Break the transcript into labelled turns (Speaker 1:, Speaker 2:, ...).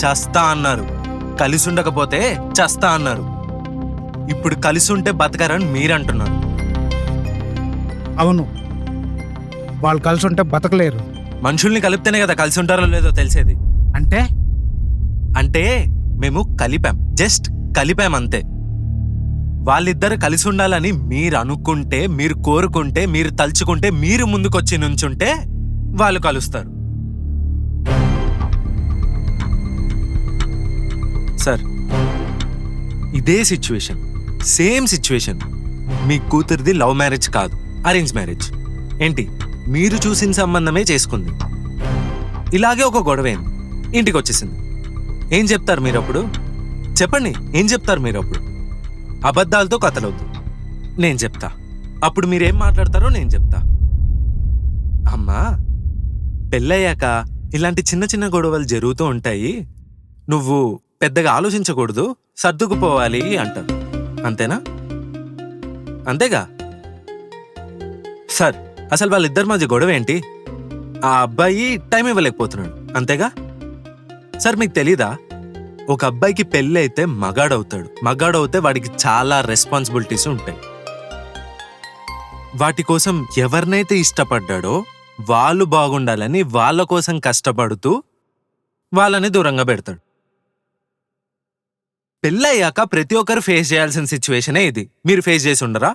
Speaker 1: చస్తా అన్నారు, కలిసి ఉండకపోతే చస్తా అన్నారు. ఇప్పుడు కలిసి ఉంటే బతకరని మీరంటున్నారు.
Speaker 2: అవును, వాళ్ళు కలిసి ఉంటే బతకలేరు.
Speaker 1: మనుషుల్ని కలిపితేనే కదా కలిసి ఉంటారో లేదో తెలిసేది.
Speaker 2: అంటే
Speaker 1: అంటే మేము కలిపాం, జస్ట్ కలిపాం అంతే. వాళ్ళిద్దరు కలిసి ఉండాలని మీరు అనుకుంటే, మీరు కోరుకుంటే, మీరు తలుచుకుంటే, మీరు ముందుకొచ్చి నుంచుంటే వాళ్ళు కలుస్తారు. సార్, ఇదే సిచ్యువేషన్, సేమ్ సిచ్యువేషన్. మీ కూతురిది లవ్ మ్యారేజ్ కాదు, అరేంజ్ మ్యారేజ్. ఏంటి, మీరు చూసిన సంబంధమే చేసుకుంది. ఇలాగే ఒక గొడవేంది, ఇంటికి వచ్చేసింది. ఏం చెప్తారు మీరు అప్పుడు? చెప్పండి, ఏం చెప్తారు మీరు అప్పుడు? అబద్ధాలతో కథలవుతూ నేను చెప్తా. అప్పుడు మీరేం మాట్లాడతారో నేను చెప్తా. అమ్మా, పెళ్ళయ్యాక ఇలాంటి చిన్న చిన్న గొడవలు జరుగుతూ ఉంటాయి, నువ్వు పెద్దగా ఆలోచించకూడదు, సర్దుకుపోవాలి అంటారు. అంతేనా? అంతేగా సార్? అసలు వాళ్ళిద్దరి మధ్య గొడవ ఏంటి? ఆ అబ్బాయి టైం ఇవ్వలేకపోతున్నాడు, అంతేగా సార్? మీకు తెలీదా, ఒక అబ్బాయికి పెళ్ళి అయితే మగాడవుతాడు. మగాడవుతే వాడికి చాలా రెస్పాన్సిబిలిటీస్ ఉంటాయి. వాటి కోసం ఎవరినైతే ఇష్టపడ్డాడో వాళ్ళు బాగుండాలని వాళ్ళ కోసం కష్టపడుతూ వాళ్ళని దూరంగా పెడతాడు. పెళ్ళయ్యాక ప్రతి ఒక్కరు ఫేస్ చేయాల్సిన సిచ్యువేషనే ఇది. మీరు ఫేస్ చేసి ఉండరా?